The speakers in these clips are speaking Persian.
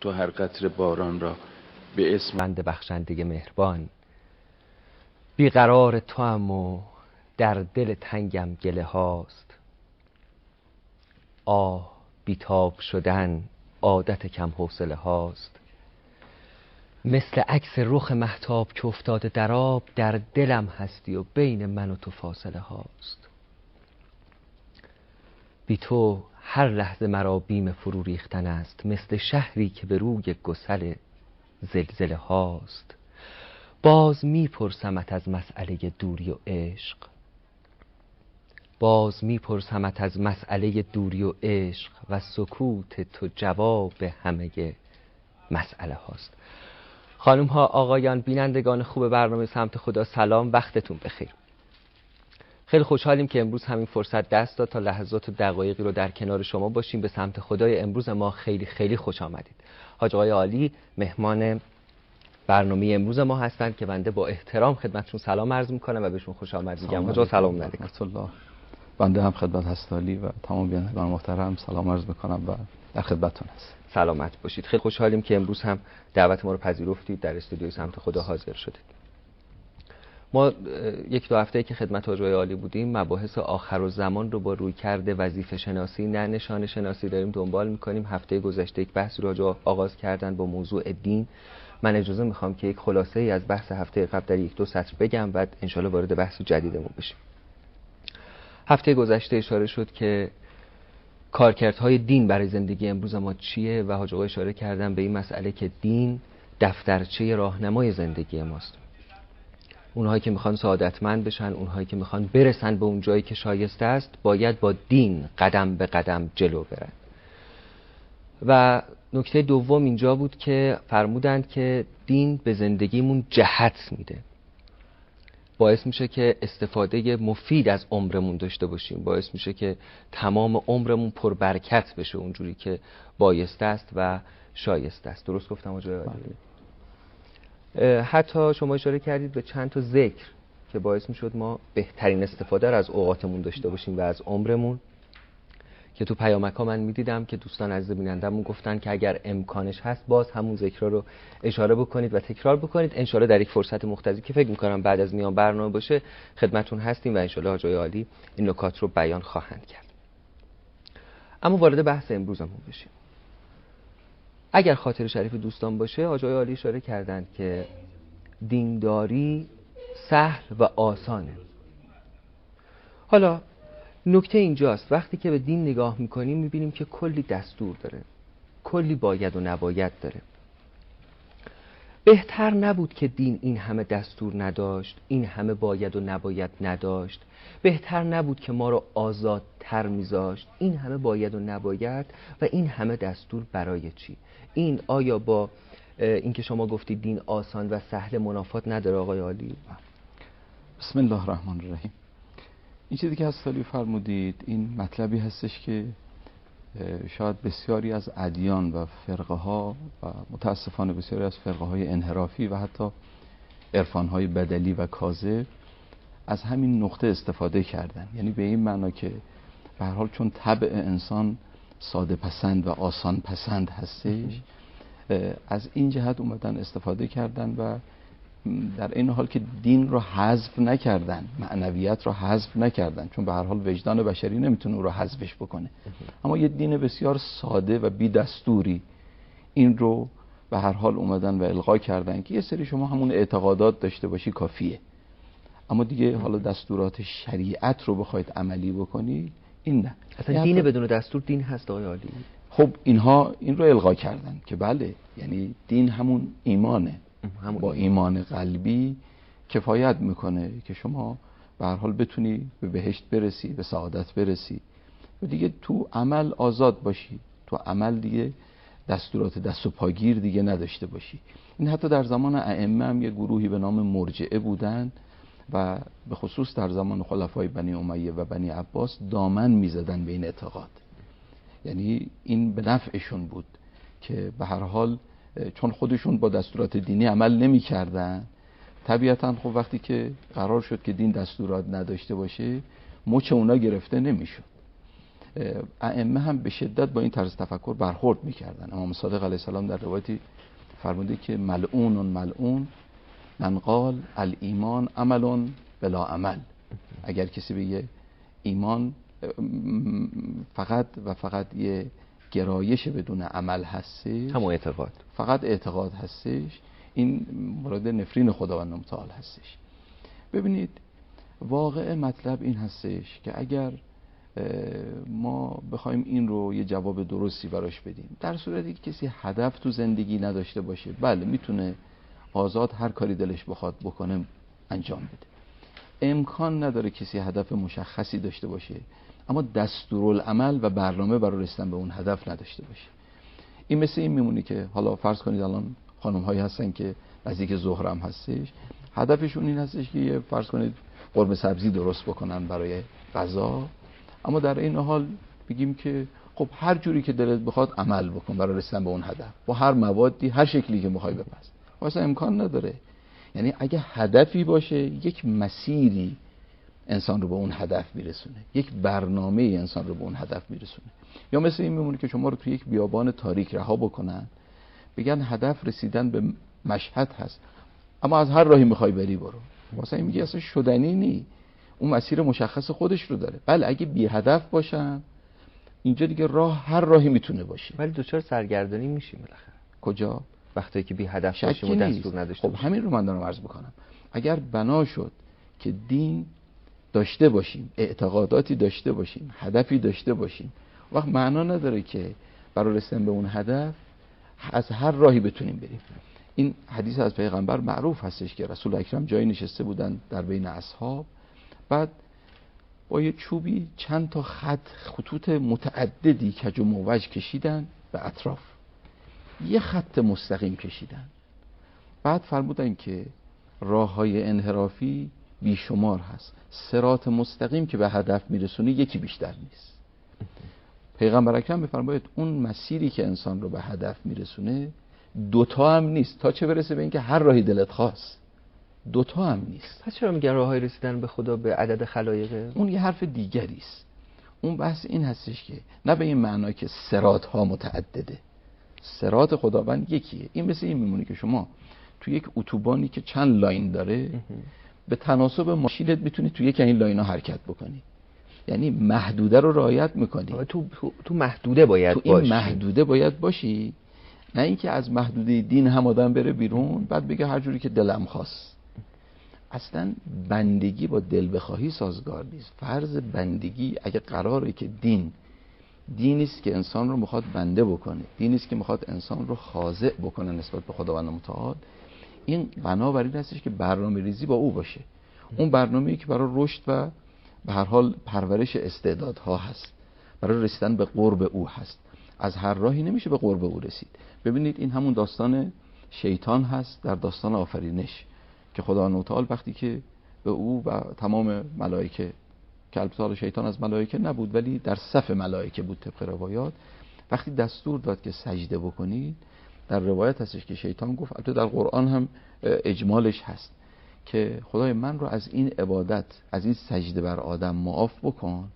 تو هر قطره باران را به اسم بنده بخشنده مهربان. بیقرار توام و در دل تنگم گله هاست. آه بیتاب شدن عادت کم حوصله هاست. مثل عکس رخ مهتاب که افتاده در آب، در دلم هستی و بین من و تو فاصله هاست. بی تو هر لحظه مرا بیم فرو ریختن است، مثل شهری که به روی گسل زلزله هاست. باز میپرسمت از مسئله دوری و عشق، باز میپرسمت از مسئله دوری و عشق، و سکوت تو جواب همه مسئله هاست. خانم ها، آقایان، بینندگان خوب برنامه سمت خدا، سلام، وقتتون بخیر. خیلی خوشحالیم که امروز همین فرصت دست داد تا لحظات و دقایقی رو در کنار شما باشیم. به سمت خدای امروز ما خیلی خیلی خوش آمدید. حاج آقای عالی مهمان برنامه امروز ما هستند که بنده با احترام خدمتشون سلام عرض میکنم و بهشون خوش آمد میگم. حاج آقا سلام علیکم. الله. بنده هم خدمت هستالی و تمام بینندگان محترم سلام عرض میکنم و در خدمتتون هست. سلامت باشید. خیلی خوشحالیم که امروز هم دعوت ما رو پذیرفتید، در استودیوی سمت خدا حاضر شدید. ما یک دو هفته‌ای که خدمت حاج آقای عالی بودیم مباحث آخرالزمان رو با رویکرد وظیفه شناسی نه نشانه شناسی داریم دنبال می‌کنیم. هفته گذشته یک بحث رو آغاز کردن با موضوع دین. من اجازه می‌خوام که یک خلاصه‌ای از بحث هفته قبل در یک دو سطر بگم، بعد انشالله وارد بحث جدیدمون بشیم. هفته گذشته اشاره شد که کارکردهای دین برای زندگی امروز ما چیه و حاج آقا اشاره کردن به این مسئله که دین دفترچه راهنمای زندگی ماست. اونهایی که میخوان سعادتمند بشن، اونهایی که میخوان برسن به اون جایی که شایسته است، باید با دین قدم به قدم جلو برن. و نکته دوم اینجا بود که فرمودند که دین به زندگیمون جهت میده، باعث میشه که استفاده مفید از عمرمون داشته باشیم، باعث میشه که تمام عمرمون پربرکت بشه اونجوری که بایسته است و شایسته است. درست گفتم آقای عالی؟ حتی شما اشاره کردید به چند تا ذکر که باعث میشد ما بهترین استفاده رو از اوقاتمون داشته باشیم و از عمرمون، که تو پیامک‌ها من میدیدم که دوستان عزیز بینندمون گفتن که اگر امکانش هست باز همون ذکرها رو اشاره بکنید و تکرار بکنید. انشالله در یک فرصت مختصری که فکر میکنم بعد از میان برنامه باشه خدمتون هستیم و انشالله حاج آقای عالی این نکات رو بیان خواهند کرد. اما وارد بحث امروزمون بشیم. اگر خاطر شریف دوستان باشه، حاج آقای عالی اشاره کردند که دینداری سهل و آسانه. حالا نکته اینجاست وقتی که به دین نگاه میکنیم میبینیم که کلی دستور داره، کلی باید و نباید داره. بهتر نبود که دین این همه دستور نداشت، این همه باید و نباید نداشت؟ بهتر نبود که ما رو آزادتر میذاشت، این همه باید و نباید و این همه دستور برای چی؟ این آیا با این که شما گفتید دین آسان و سهل منافات نداره آقای عالی؟ بسم الله الرحمن الرحیم. این چیزی که هستالی فرمودید این مطلبی هستش که شاید بسیاری از ادیان و فرقه ها و متاسفانه بسیاری از فرقه های انحرافی و حتی عرفان های بدلی و کاذب از همین نقطه استفاده کردن. یعنی به این معنا که به هر حال چون طبع انسان ساده پسند و آسان پسند هستش، از این جهت اومدن استفاده کردن و در این حال که دین رو حذف نکردن، معنویت رو حذف نکردن، چون به هر حال وجدان بشری نمیتونه او رو حذفش بکنه، اما یه دین بسیار ساده و بی دستوری این رو به هر حال اومدن و القا کردن که یه سری شما همون اعتقادات داشته باشی کافیه، اما دیگه حالا دستورات شریعت رو بخواید عملی بکنی این نه. اصلا دین بدون دستور دین هست آقای عالی؟ خب اینها این رو القا کردن که بله، یعنی دین همون ایمانه، با ایمان قلبی کفایت میکنه که شما به هر حال بتونی به بهشت برسی، به سعادت برسی و دیگه تو عمل آزاد باشی، تو عمل دیگه دستورات دست و پاگیر دیگه نداشته باشی. این حتی در زمان ائمه هم یه گروهی به نام مرجئه بودن و به خصوص در زمان خلفای بنی امیه و بنی عباس دامن میزدن به این اعتقاد. یعنی این به نفعشون بود که به هر حال چون خودشون با دستورات دینی عمل نمی کردن، طبیعتاً خب وقتی که قرار شد که دین دستورات نداشته باشه مچ اونا گرفته نمی شد. ائمه هم به شدت با این طرز تفکر برخورد میکردن. امام صادق علیه السلام در روایتی فرموده که ملعون من قال الایمان عمل بلا عمل. اگر کسی بگه ایمان فقط و فقط یه گرایش بدون عمل هستش، همون اعتقاد، فقط اعتقاد هستش، این مورد نفرین خداوند متعال هستش. ببینید واقع مطلب این هستش که اگر ما بخوایم این رو یه جواب درستی براش بدیم، در صورتی که کسی هدف تو زندگی نداشته باشه، بله میتونه آزاد هر کاری دلش بخواد بکنه انجام بده. امکان نداره کسی هدف مشخصی داشته باشه اما دستورالعمل و برنامه برای رسیدن به اون هدف نداشته باشه. این مثل این میمونه که حالا فرض کنید الان خانم هایی هستن که نزدیک ظهر هم هستش، هدفشون این هستش که یه فرض کنید قرمه سبزی درست بکنن برای غذا، اما در این حال بگیم که خب هر جوری که دلت بخواد عمل بکن برای رسیدن به اون هدف، با هر موادی هر شکلی که میخوای بپز. واسه امکان نداره. یعنی اگه هدفی باشه، یک مسیری انسان رو به اون هدف میرسونه، یک برنامه انسان رو به اون هدف میرسونه. یا مثل این میمونه که شما رو توی یک بیابان تاریک رها بکنن، بگن هدف رسیدن به مشهد هست، اما از هر راهی میخوای بری برو. واسه این میگه اصلا شدنی نی، اون مسیر مشخص خودش رو داره. بله اگه بی هدف باشن اینجا دیگه راه هر راهی میتونه باشه، ولی دوچار سرگردانی میشیم بالاخره. کجا؟ وقتی که بی هدف باشیم و دستور نداشته خب همین رو من دارم عرض بکنم. اگر بنا شد که دین داشته باشیم، اعتقاداتی داشته باشیم، هدفی داشته باشیم، وقت معنا نداره که برای رسیدن به اون هدف از هر راهی بتونیم بریم. این حدیث از پیغمبر معروف هستش که رسول اکرم جایی نشسته بودن در بین اصحاب، بعد با یه چوبی چند تا خطوط متعددی کج و موج کشیدن به اطراف، یه خط مستقیم کشیدن. بعد فرمودن که راه‌های انحرافی بیشمار هست، صراط مستقیم که به هدف میرسونه یکی بیشتر نیست. پیغمبر اکرم میفرماید اون مسیری که انسان رو به هدف میرسونه دوتا هم نیست، تا چه برسه به اینکه هر راهی دلت خواست، دوتا هم نیست. پس چرا میگن راههای رسیدن به خدا به عدد خلایقه؟ اون یه حرف دیگری است. اون بحث این هستش که نه به این معنا که صراط ها متعدده، صراط خداوند یکیه. این مثل این میمونه که شما تو یک اتوبانی که چند لاین داره به تناسب ماشینت میتونی تو یک این لاین ها حرکت بکنی، یعنی محدوده رو رعایت میکنی. تو محدوده باید تو این محدوده باید باشی، نه اینکه از محدوده دین هم آدم بره بیرون بعد بگه هر جوری که دلم خواست. اصلا بندگی با دل بخواهی سازگار نیست. فرض بندگی اگه قراره که دینی است که انسان رو میخواد بنده بکنه، دینی است که میخواد انسان رو خاضع بکنه نسبت به خداوند متعال، این بنابراین هستش که برنامه ریزی با او باشه. اون برنامه‌ای که برای رشد و به هر حال پرورش استعدادها هست، برای رسیدن به قرب او هست. از هر راهی نمیشه به قرب او رسید. ببینید این همون داستان شیطان هست در داستان آفرینش که خداوند متعال وقتی که به او و تمام ملائکه، که البته شیطان از ملائکه نبود ولی در صف ملائکه بود طبق روایات، وقتی دستور داد که سجده بکنید، در روایت هستش که شیطان گفت، البته در قرآن هم اجمالش هست، که خدای من رو از این عبادت، از این سجده بر آدم معاف بکن،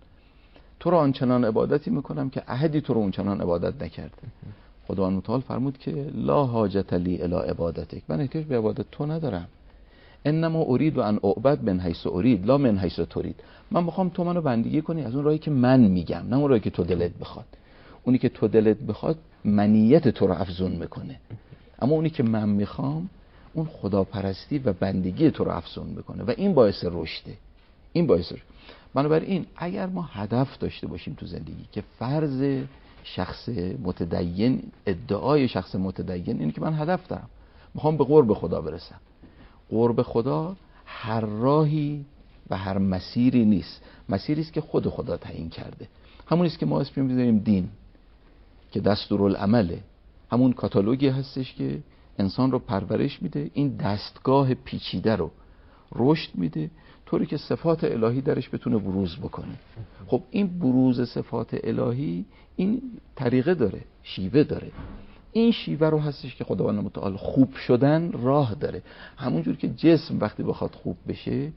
تو رو آنچنان عبادتی میکنم که احدی تو رو اونچنان عبادت نکرده. خداوند متعال فرمود که لا حاجت لی الی عبادتک، من احتیاج به عبادت تو ندارم. انما اريد ان اعبد من حیث اريد لا من حیث تريد. من میخوام تو منو بندگی کنی از اون راهی که من میگم، نه اون راهی که تو دلت بخواد. اونی که تو دلت بخواد منیت تو رو افزون میکنه، اما اونی که من میخوام اون خداپرستی و بندگی تو رو افزون میکنه و این باعث رشده. این باعث رشد. بنابراین اگر ما هدف داشته باشیم تو زندگی، که فرض شخص متدین، ادعای شخص متدین اینه که من هدف دارم، میخوام به قرب خدا برسم. قرب خدا هر راهی و هر مسیری نیست، مسیری است که خود خدا تعیین کرده. همون است که ما اسمش میذاریم دین، که دستورالعمله، همون کاتالوگی هستش که انسان رو پرورش میده، این دستگاه پیچیده رو رشد میده طوری که صفات الهی درش بتونه بروز بکنه. خب این بروز صفات الهی این طریقه داره، شیوه داره. این شیوه رو هستش که خداوند متعال خوب شدن راه داره. همونجور که جسم وقتی بخواد خوب بشه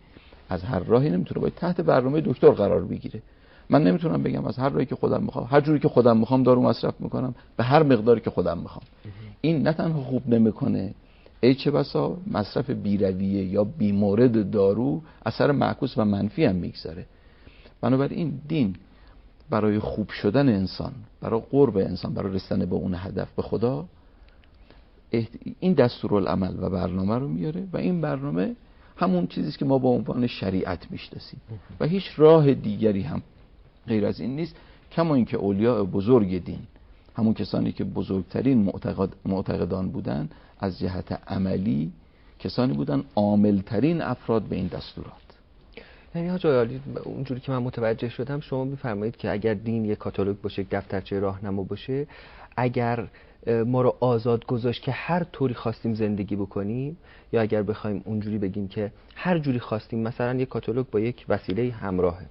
از هر راهی نمیتونه، باید تحت برنامه دکتر قرار بگیره. من نمیتونم بگم از هر راهی که خودم میخوام، هر جوری که خودم میخوام دارو مصرف میکنم به هر مقداری که خودم میخوام. این نه تنها خوب نمیکنه، ای چه بسا مصرف بی‌رویه یا بی‌مورد دارو اثر معکوس و منفی هم میگذاره. بنابراین دین برای خوب شدن انسان، برای قرب انسان، برای رسیدن به اون هدف به خدا، این دستورالعمل و برنامه رو میاره و این برنامه همون چیزی است که ما با عنوان شریعت میشناسیم و هیچ راه دیگری هم غیر از این نیست. کما اینکه اولیاء بزرگ دین، همون کسانی که بزرگترین معتقدان بودن، از جهت عملی کسانی بودن عاملترین افراد به این دستورات. یعنی حاج عالی اونجوری که من متوجه شدم شما میفرمایید که اگر دین یک کاتالوگ باشه، یک دفترچه راهنما باشه، اگر ما رو آزاد گذاشت که هر طوری خواستیم زندگی بکنیم، یا اگر بخوایم اونجوری بگیم که هر جوری خواستیم، مثلا یک کاتالوگ با یک وسیله همراهه،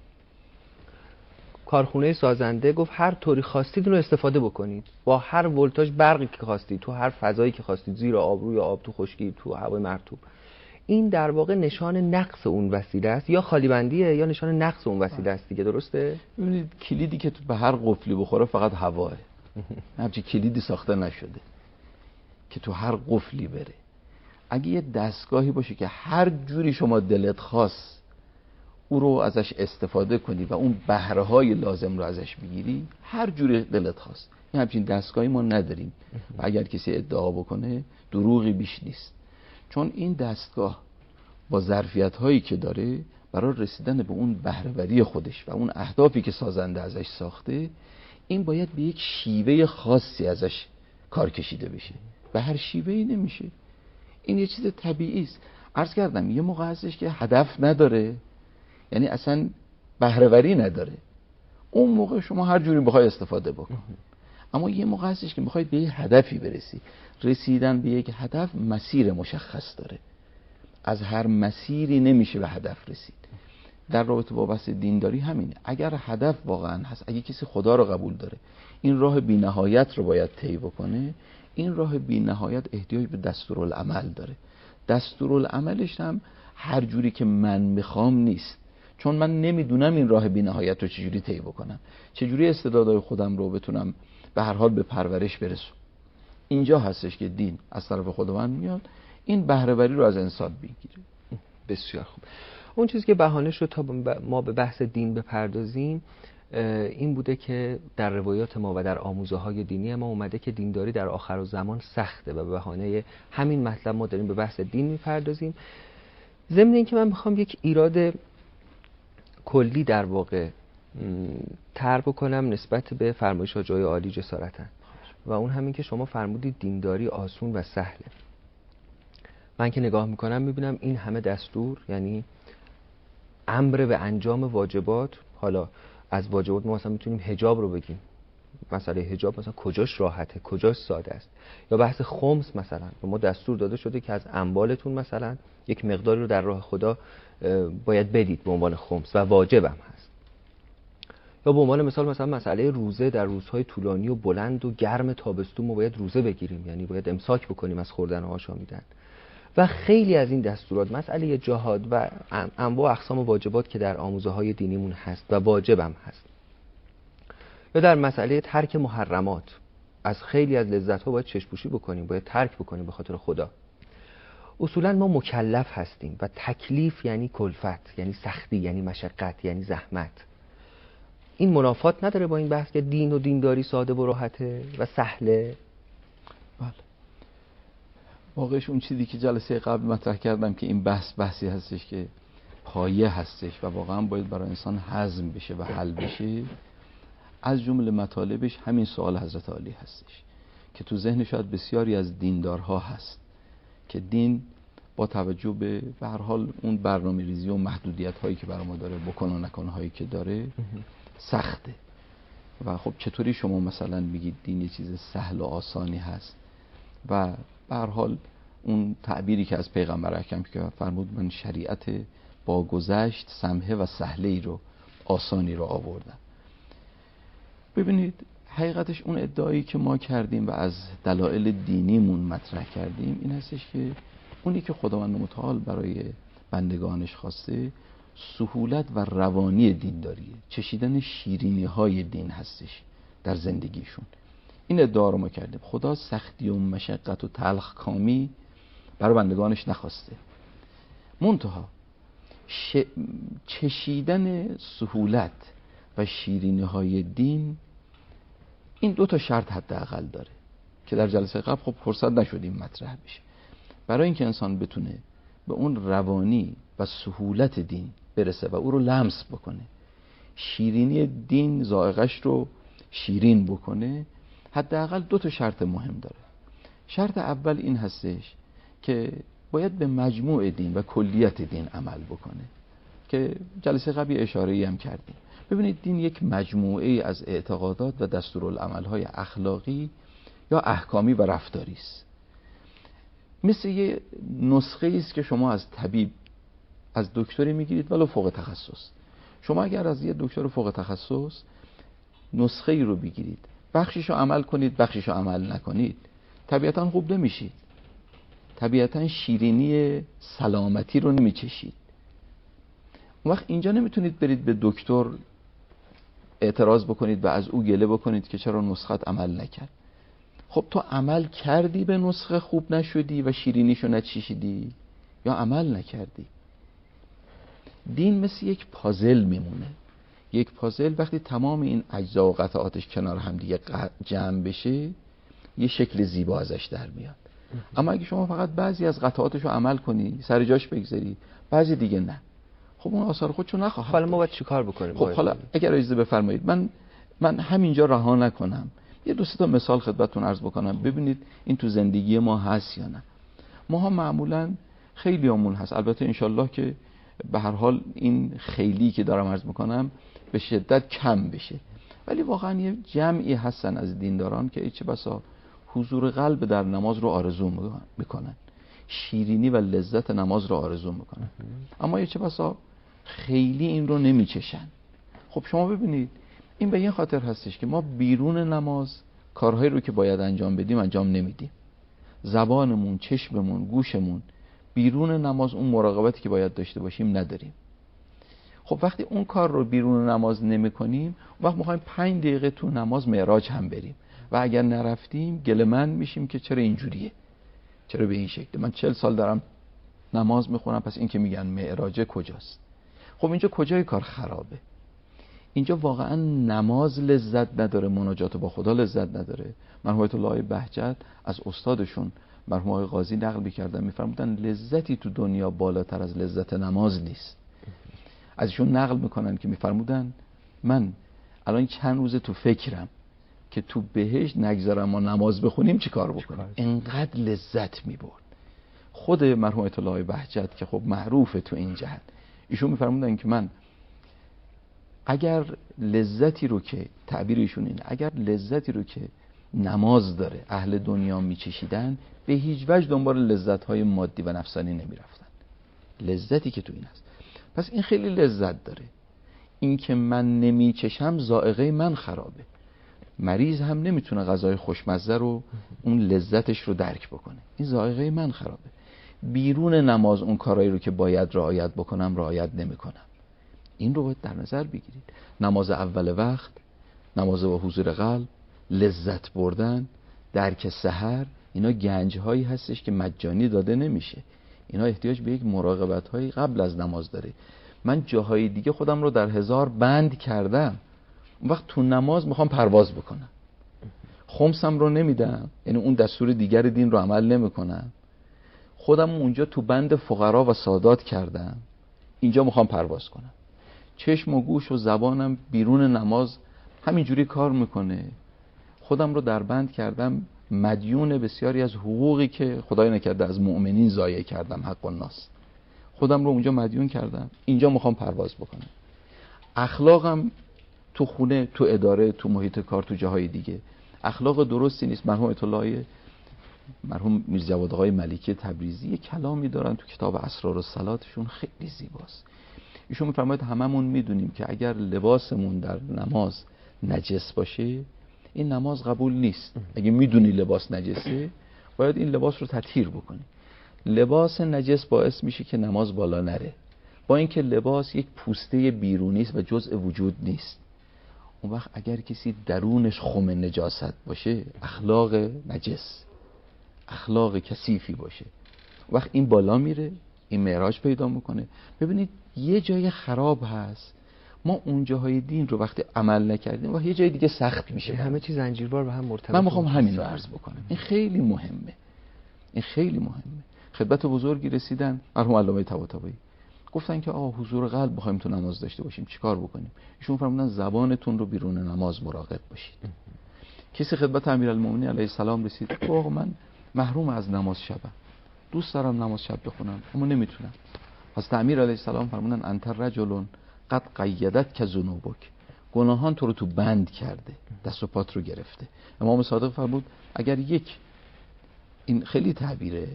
کارخونه سازنده گفت هر طوری خواستید اون رو استفاده بکنید، با هر ولتاژ برقی که خواستید، تو هر فضایی که خواستید، زیر آب، روی آب، تو خشکی، تو هوای مرطوب. این در واقع نشان نقص اون وسیله است، یا خالی بندیه یا نشان نقص اون وسیله است دیگه، درسته؟ ببینید کلیدی که تو به هر قفلی بخوره فقط هواه. همچین کلیدی ساخته نشده که تو هر قفلی بره. اگه یه دستگاهی باشه که هر جوری شما دلت خواست او رو ازش استفاده کنی و اون بهره‌های لازم رو ازش بگیری، هر جوری دلت خواست، این همچین دستگاهی ما نداریم و اگر کسی ادعا بکنه دروغی بیش نیست. چون این دستگاه با ظرفیت‌هایی که داره برای رسیدن به اون بهره‌وری خودش و اون اهدافی که سازنده ازش ساخته، این باید به یک شیوه خاصی ازش کار کشیده بشه و هر شیوهی نمیشه. این یه چیز طبیعی است. عرض کردم یه موقع هستش که هدف نداره، یعنی اصلا بهره‌وری نداره، اون موقع شما هر جوری بخوای استفاده بکن. اما یه موقع هستش که میخواید به یه هدفی برسی. رسیدن به یک هدف مسیر مشخص داره، از هر مسیری نمیشه به هدف رسید. در رابطه با بحث دینداری همینه. اگر هدف واقعا هست، اگه کسی خدا رو قبول داره، این راه بی نهایت رو باید طی بکنه، این راه بی نهایت احتیاج به دستورالعمل داره. دستورالعملش هم هر جوری که من میخوام نیست، چون من نمیدونم این راه بی نهایت رو چجوری طی بکنم، چجوری استعدادهای خودم رو بتونم به هر حال به پرورش برسونم. اینجا هستش که دین از طرف خداوند میاد این بهره‌وری رو از انسان بگیره. بسیار خوب. اون چیزی که بهانه شد تا ما به بحث دین بپردازیم این بوده که در روایات ما و در آموزه‌های دینی ما اومده که دینداری در آخر الزمان سخته و به بهانه همین مطلب ما داریم به بحث دین میپردازیم. ضمن این که من میخوام یک ایراد کلی در واقع طرح بکنم نسبت به فرمایش حاج عالی جسارتاً، و اون همین که شما فرمودید دینداری آسون و سهله. من که نگاه میکنم میبینم این همه دستور، یعنی امر به انجام واجبات. حالا از واجبات ما مثلا میتونیم حجاب رو بگیم، مسئله حجاب مثلا کجاش راحته، کجاش ساده است. یا بحث خمس مثلا به ما دستور داده شده که از اموالتون مثلا یک مقداری رو در راه خدا باید بدید به عنوان خمس و واجب هم هست. یا به عنوان مثال مثلا مسئله روزه، در روزهای طولانی و بلند و گرم تابستون ما باید روزه بگیریم، یعنی باید امساک بکنیم از خوردن و آشامیدن. و خیلی از این دستورات، مسئله جهاد و انواع اقسام واجبات که در آموزه‌های دینیمون هست و واجبم هست. یا در مسئله ترک محرمات، از خیلی از لذت‌ها باید چشم‌پوشی بکنیم، باید ترک بکنیم به خاطر خدا. اصولاً ما مکلف هستیم و تکلیف یعنی کلفت، یعنی سختی، یعنی مشقت، یعنی زحمت. این منافات نداره با این بحث که دین و دینداری ساده و راحته و سهله؟ بله. واقعش اون چیزی که جلسه قبل مطرح کردم که این بحثی هستش که پایه هستش و واقعا باید برای انسان هضم بشه و حل بشه. از جمله مطالبش همین سوال حضرت عالی هستش که تو ذهن شاید بسیاری از دیندارها هست که دین با توجه به هر حال اون برنامه ریزی و محدودیت هایی که برای ما داره، بکن و نکن هایی که داره، سخته. و خب چطوری شما مثلا میگید دین یه چیز سهل و آسانی هست؟ و به هر حال اون تعبیری که از پیغمبر اکرم که فرمود من شریعت با گذشت سمحه و سهله ای رو، آسانی رو آوردم. ببینید حقیقتش اون ادعایی که ما کردیم و از دلایل دینیمون مطرح کردیم این هستش که اونی که خداوند متعال برای بندگانش خواسته سهولت و روانی دینداریه، چشیدن شیرینی های دین هستش در زندگیشون. این ادعا رو ما کردیم. خدا سختی و مشقت و تلخ کامی برای بندگانش نخواسته. منتها چشیدن سهولت و شیرینی های دین این 2 شرط حداقل داره که در جلسه قبل خب فرصت نشدیم مطرح بشه. برای اینکه انسان بتونه به اون روانی و سهولت دین برسه و او رو لمس بکنه، شیرینی دین ذائقه‌اش رو شیرین بکنه، حداقل 2 شرط مهم داره. شرط اول این هستش که باید به مجموع دین و کلیت دین عمل بکنه که جلسه قبلی اشاره‌ای هم کردیم. ببینید دین یک مجموعه از اعتقادات و دستورالعمل‌های اخلاقی یا احکامی و رفتاری است. مثل یه نسخه است که شما از طبیب، از دکتری میگیرید ولو فوق تخصص. شما اگر از یه دکتر فوق تخصص نسخه ای رو بگیرید، بخشیشو عمل کنید، بخشیشو عمل نکنید، طبیعتاً خوب نمیشید. طبیعتاً شیرینی سلامتی رو نمیچشید. اون وقت اینجا نمیتونید برید به دکتر اعتراض بکنید و از او گله بکنید که چرا نسخت عمل نکرد. خب تو عمل کردی به نسخه خوب نشدی و شیرینیشو نچشیدی یا عمل نکردی؟ دین مثل یک پازل میمونه. یک پازل وقتی تمام این اجزا و قطعاتش کنار هم دیگه جمع بشه یه شکل زیبا ازش در میاد. اما اگه شما فقط بعضی از قطعاتشو عمل کنی، سر جاش بگذاری، بعضی دیگه نه، خب اون آثار خودشو نخواهد. حالا ما باید چیکار بکنیم؟ خب حالا اگر اجازه بفرمایید من همینجا رها نکنم، یه 2 تا مثال خدمتتون عرض بکنم ببینید این تو زندگی ما هست یا نه. ما ها معمولا خیلیامون هست، البته انشالله که به هر حال این خیلی که دارم عرض میکنم به شدت کم بشه، ولی واقعا یه جمعی هستن از دینداران که چه بسا حضور قلب در نماز رو آرزو میکنن، شیرینی و لذت نماز رو آرزو میکنن، اما چه بسا خیلی این رو نمیچشن. خب شما ببینید این به این خاطر هستش که ما بیرون نماز کارهایی رو که باید انجام بدیم انجام نمیدیم. زبانمون، چشممون، گوشمون بیرون نماز اون مراقبتی که باید داشته باشیم نداریم. خب وقتی اون کار رو بیرون نماز نمی کنیم، وقت میخوایم 5 دقیقه تو نماز معراج هم بریم و اگر نرفتیم گله‌مند میشیم که چرا اینجوریه، چرا به این شکل. من 40 سال دارم نماز میخونم، پس این که میگن معراج کجاست؟ خب اینجا کجای کار خرابه؟ اینجا واقعا نماز لذت نداره، مناجات با خدا لذت نداره. مرحوم آیت الله بهجت از استادشون مرحوم آقای قاضی نقل می‌کردن، می‌فرمودن لذتی تو دنیا بالاتر از لذت نماز نیست. ازشون نقل میکنن که می‌فرمودن من الان چند روز تو فکرم که تو بهشت نگذارم ما نماز بخونیم چی کار بکنیم. انقدر لذت می‌برد. خود مرحوم آیت الله بهجت که خب معروفه تو این جهت، ایشون می‌فرمودن که من اگر لذتی رو که تعبیر ایشون اینه، اگر لذتی رو که نماز داره اهل دنیا میچشیدن، به هیچ وجه دنبال لذت‌های مادی و نفسانی نمیرفتن. لذتی که تو این هست، پس این خیلی لذت داره. این که من نمیچشم ذائقه من خرابه. مریض هم نمیتونه غذای خوشمزه رو اون لذتش رو درک بکنه، این ذائقه من خرابه. بیرون نماز اون کارایی رو که باید رعایت بکنم رعایت نمیکنم. این رو باید در نظر بگیرید. نماز اول وقت، نماز با حضور قلب، لذت بردن، درک سحر، اینا گنج‌هایی هستش که مجانی داده نمیشه. اینا احتیاج به یک مراقبت‌هایی قبل از نماز داره. من جاهای دیگه خودم رو در 1000 بند کردم، اون وقت تو نماز میخوام پرواز بکنم، خمسم رو نمیدم، یعنی اون دستور دیگر دین رو عمل نمیکنم، خودم اونجا تو بند فقرا و سادات کردم، اینجا میخوام پرواز کنم. چشم و گوش و زبانم بیرون نماز همینجوری کار میکنه، خودم رو در بند کردم، مدیون بسیاری از حقوقی که خدای نکرده از مؤمنین ضایع کردم، حق الناس، خودم رو اونجا مدیون کردم، اینجا میخوام پرواز بکنم. اخلاقم تو خونه، تو اداره، تو محیط کار، تو جاهای دیگه اخلاق درستی نیست. مرحوم میرجواد آقای ملکی تبریزی یک کلامی دارن تو کتاب اسرار الصلاتشون، خیلی زیباست. ایشون میفرماید هممون میدونیم که اگر لباسمون در نماز نجس باشه این نماز قبول نیست. اگه میدونی لباس نجسه باید این لباس رو تطهیر بکنی. لباس نجس باعث میشه که نماز بالا نره با اینکه لباس یک پوسته بیرونی است و جزء وجود نیست. اون وقت اگر کسی درونش خم نجاست باشه، اخلاق نجس، اخلاق کثیفی باشه، وقت این بالا میره، این معراج پیدا میکنه. ببینید یه جای خراب هست، ما اون جاهای دین رو وقتی عمل نکردیم و یه جای دیگه سخت میشه. همه چیز زنجیروار به هم مرتبط. من میخوام همین رو عرض بکنم. این خیلی مهمه، این خیلی مهمه. خدمت بزرگی رسیدن مرحوم علامه طباطبایی، گفتن که آقا حضور قلب بخوایم تو نماز داشته باشیم چیکار بکنیم؟ ایشون فرمودن زبانتون رو بیرون نماز مراقب باشید. کسی خدمت امیرالمومنین علیه السلام رسید، گفت آقا من محروم از نماز شبم، دوست دارم نماز شب بخونم اما نمیتونم. پس امیر علیه السلام فرمودن انت رجل قد قیدت که ذنوبک، گناهان تو رو تو بند کرده، دست و پات رو گرفته. امام صادق فرمود اگر یک، این خیلی تعبیر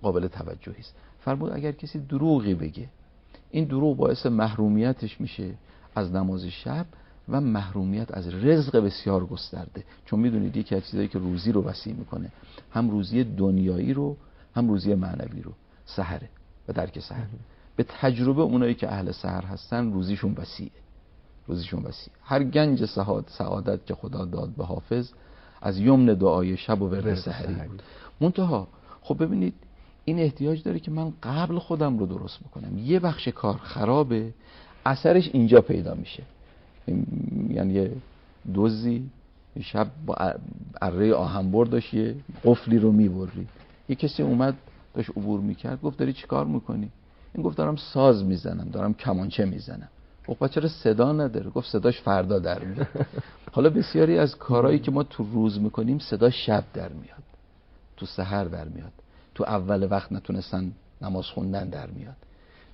قابل توجهی است، فرمود اگر کسی دروغی بگه، این دروغ باعث محرومیتش میشه از نماز شب و محرومیت از رزق بسیار گسترده. چون میدونید یکی از چیزایی که روزی رو وسیع میکنه، هم روزی دنیایی رو هم روزی معنوی رو، سحره و درک سحر. به تجربه اونایی که اهل سحر هستن روزیشون وسیعه، روزیشون وسیع. هر گنج سعادت که خدا داد به حافظ از یمن دعای شب و ورد سحری بود. منتها خب ببینید این احتیاج داره که من قبل خودم رو درست بکنم. یه بخش کار خرابه، اثرش اینجا پیدا میشه. یعنی یه دزدی شب با اره آهنبر داشت یه قفلی رو میبری، یه کسی اومد داشت عبور میکرد، گفت داری چی کار میکنی؟ این گفت دارم ساز میزنم، دارم کمانچه میزنم. گفت چرا صدا نداره؟ گفت صداش فردا در میاد. حالا بسیاری از کارهایی که ما تو روز میکنیم صدا شب در میاد، تو سحر در میاد، تو اول وقت نتونستن نماز خوندن در میاد،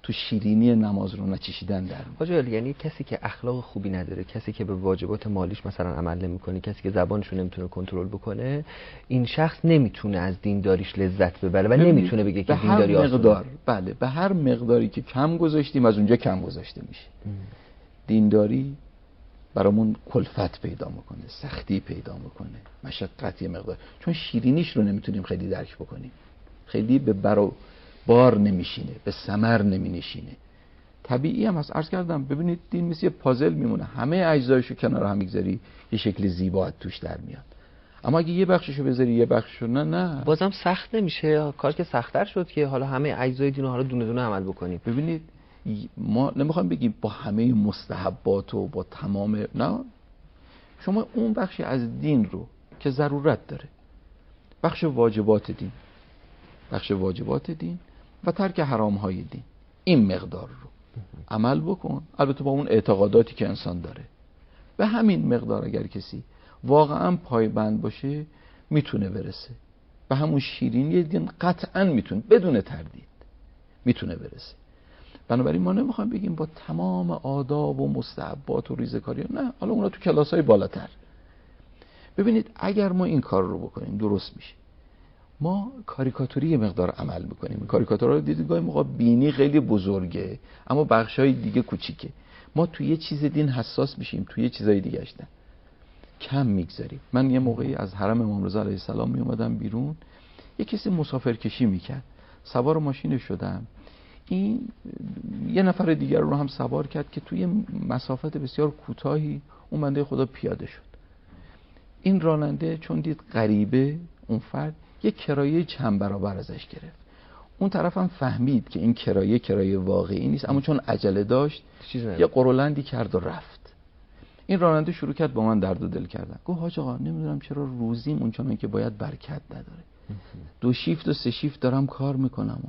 تو شیرینی نماز رو نچشیدن در میاد. حاجی یعنی کسی که اخلاق خوبی نداره، کسی که به واجبات مالیش مثلا عمل نمیکنه، کسی که زبانشو نمیتونه کنترل بکنه، این شخص نمیتونه از دینداریش لذت ببره و نمیتونه بگه که دینداری مقدار، بله به هر مقداری که کم گذاشتیم از اونجا کم گذاشته میشه. دینداری برامون کلفت پیدا میکنه، سختی پیدا میکنه، مشقتی مقدار، چون شیرینیش رو نمیتونیم خیلی درک بکنیم، خیلی به بار نمیشینه، به ثمر نمینشینه. طبیعی هم هست. عرض کردم ببینید دین مثل یه پازل میمونه، همه اجزایشو کنار هم میگذاری یه شکل زیبا توش در میاد. اما اگه یه بخششو بذاری یه بخششو نه بازم سخت نمیشه. کار که سخت‌تر شد که حالا همه اجزای دین رو حالا دونه دونه عمل بکنیم. ببینید ما نمیخوام بگیم با همه مستحبات و با تمام، نه، شما اون بخشی از دین رو که ضرورت داره، بخش واجبات دین، بخش واجبات دین و ترک حرام های دین، این مقدار رو عمل بکن، البته با اون اعتقاداتی که انسان داره. به همین مقدار اگر کسی واقعا پایبند باشه میتونه برسه به همون شیرینی دین، قطعا میتونه بدون تردید میتونه برسه. بنابراین ما نمیخوایم بگیم با تمام آداب و مستحبات و ریزکاری، نه، حالا اونا تو کلاس‌های بالاتر. ببینید اگر ما این کار رو بکنیم درست میشه. ما کاریکاتوری یه مقدار عمل میکنیم. کاریکاتورها رو دیدید گاهی موقع بینی خیلی بزرگه اما بخشای دیگه کوچیکه. ما توی یه چیز دین حساس میشیم، توی یه چیزای دیگه اشتن کم میگذاریم. من یه موقعی از حرم امام رضا علیه السلام میومدم بیرون، یه کسی مسافرکشی میکرد، سوار ماشین شدم، این یه نفر دیگر رو هم سوار کرد که توی مسافت بسیار کوتاهی اون بنده خدا پیاده شد. این راننده چون دید غریبه اون فرد، یه کرایه چند برابر ازش گرفت. اون طرف هم فهمید که این کرایه واقعی نیست، اما چون عجله داشت یه قرولندی کرد و رفت. این راننده شروع کرد با من درد و دل کردن. گفت حاج آقا نمیدونم چرا روزیم اونچنان که باید برکت نداره. 2 شیفت و 3 شیفت دارم کار میکنم و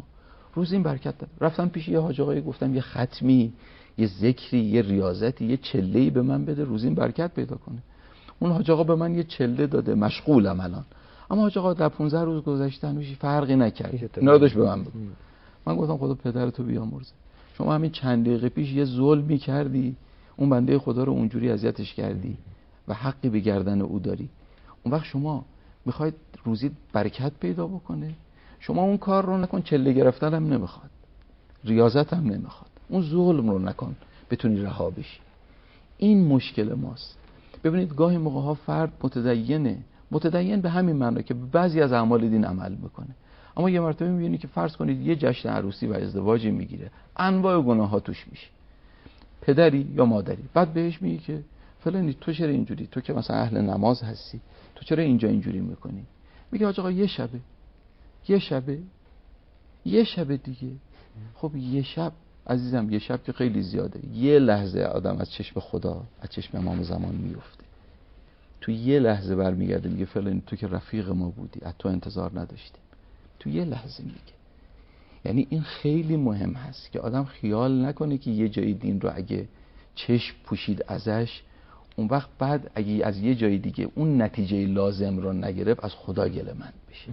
روزیم برکت نداره. رفتم پیش یه حاج آقایی، گفتم یه ختمی، یه ذکری، یه ریاضتی، یه چله‌ای به من بده روزیم برکت پیدا کنه. اون حاج آقا به من یه چله داده، مشغولم الان. اما حاج آقا در 15 روز گذشتن میشه فرقی نکرد. اینا داشت به من بگو. من گفتم خدا پدرتو بیامرزه. شما همین چند دقیقه پیش یه ظلمی کردی، اون بنده خدا رو اونجوری اذیتش کردی و حقی به گردن او داری. اون وقت شما میخواید روزی برکت پیدا بکنه، شما اون کار رو نکن. چله گرفتن هم نمیخواد، ریاضت هم نمیخواد، اون ظلم رو نکن بتونی رها بشی. این مشکل ماست. ببینید گاهی موقع ها فرد متدین به همین معنی که بعضی از اعمال دین عمل میکنه، اما یه مرتبه می‌بینی که فرض کنید یه جشن عروسی و ازدواجی میگیره، انواع گناه‌ها توش میشه، پدری یا مادری بعد بهش میگه که فلانی تو چرا اینجوری، تو که مثلا اهل نماز هستی، تو چرا اینجا اینجوری میکنی؟ میگه آقا یه شبه دیگه. خب یه شب عزیزم، یه شب که خیلی زیاده. یه لحظه آدم از چشم خدا، از چشم امام زمان میفته، تو یه لحظه برمیگرده میگه فلانی تو که رفیق ما بودی، از تو انتظار نداشتیم. تو یه لحظه میگه. یعنی این خیلی مهم هست که آدم خیال نکنه که یه جای دین رو اگه چشم پوشید ازش، اون وقت بعد اگه از یه جای دیگه اون نتیجه لازم رو نگرفت از خدا گله‌مند بشه.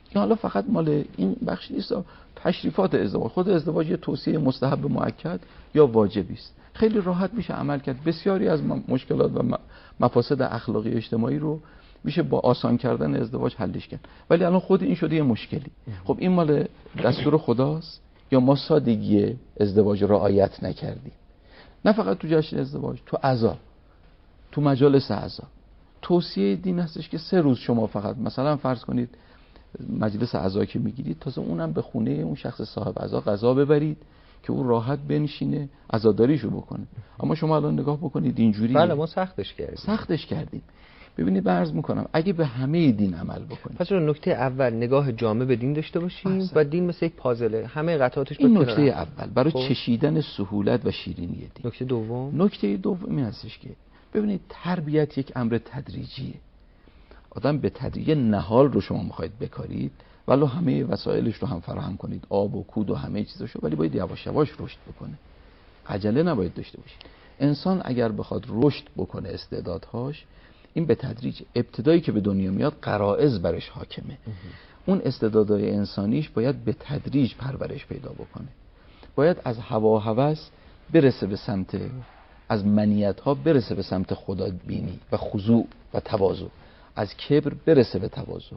این حالا فقط مال این بخش نیست، تشریفات ازدواج، خود ازدواج یه توصیه مستحب مؤکد یا واجبی است، خیلی راحت میشه عمل کرد. بسیاری از مشکلات و مفاسد اخلاقی اجتماعی رو میشه با آسان کردن ازدواج حلش کرد، ولی الان خود این شده یه مشکلی. خب این مال دستور خداست یا ما سادگی ازدواج رعایت نکردیم؟ نه فقط تو جشن ازدواج، تو عزا، تو مجالس عزا توصیه دین هستش که 3 روز شما فقط مثلا فرض کنید مجلس عزا که میگیرید، تازه اونم به خونه اون شخص صاحب عزا غذا ببرید که اون راحت بنشینه عزاداریشو بکنه. اما شما الان نگاه بکنید اینجوری، بله ما سختش کردیم. ببینید عرض میکنم اگه به همه دین عمل بکنید، پس رو نکته اول نگاه جامع به دین داشته باشیم و دین مثل یک پازله همه قطعاتش این نکته اول برای چشیدن سهولت و شیرینی دین. نکته دوم این هستش که ببینید تربیت یک امر تدریجیه. آدم به تدریج نهال رو شما میخواید بکارید، ولو همه وسایلش رو هم فراهم کنید، آب و کود و همه چیزاشو، ولی باید یواش یواش رشد بکنه، عجله نباید داشته باشید. انسان اگر بخواد رشد بکنه استعدادهاش، این به تدریج، ابتدایی که به دنیا میاد غرائز برش حاکمه، اون استعدادهای انسانیش باید به تدریج پرورش پیدا بکنه، باید از هوا و هوس برسه به سمت، از منیت‌ها برسه به سمت خدابینی و خضوع و تواضع، از کبر برسه به تواضع،